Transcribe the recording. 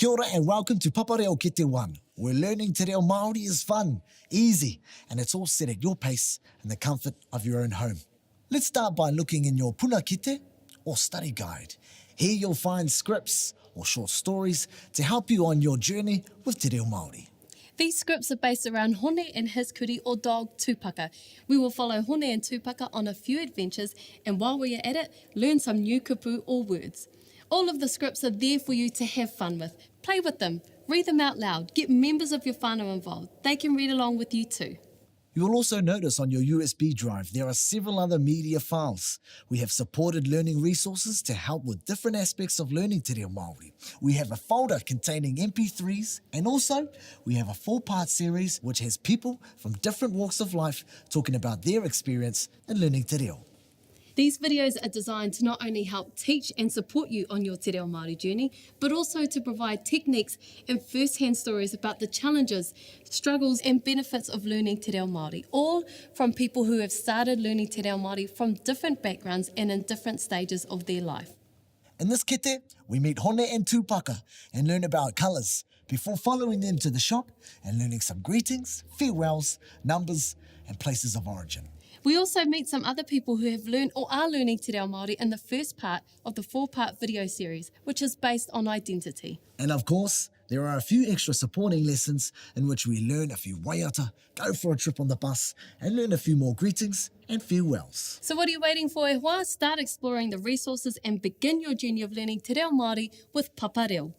Kia ora and welcome to Papa Reo Ki Te One, where learning Te Reo Māori is fun, easy, and it's all set at your pace in the comfort of your own home. Let's start by looking in your puna kite or study guide. Here you'll find scripts or short stories to help you on your journey with Te Reo Māori. These scripts are based around Hone and his kuri or dog Tupaka. We will follow Hone and Tupaka on a few adventures, and while we are at it, learn some new kupu or words. All of the scripts are there for you to have fun with. Play with them, read them out loud, get members of your whānau involved. They can read along with you too. You will also notice on your USB drive there are several other media files. We have supported learning resources to help with different aspects of learning Te Reo Māori. We have a folder containing MP3s, and also we have a 4-part series which has people from different walks of life talking about their experience in learning Te Reo. These videos are designed to not only help teach and support you on your Te Reo Māori journey, but also to provide techniques and first-hand stories about the challenges, struggles and benefits of learning Te Reo Māori, all from people who have started learning Te Reo Māori from different backgrounds and in different stages of their life. In this kete, we meet Hone and Tupaka and learn about colours before following them to the shop and learning some greetings, farewells, numbers and places of origin. We also meet some other people who have learned or are learning Te Reo Māori in the first part of the 4-part video series, which is based on identity. And of course, there are a few extra supporting lessons in which we learn a few waiata, go for a trip on the bus, and learn a few more greetings and farewells. So what are you waiting for, e hoa? Start exploring the resources and begin your journey of learning Te Reo Māori with Papa Reo.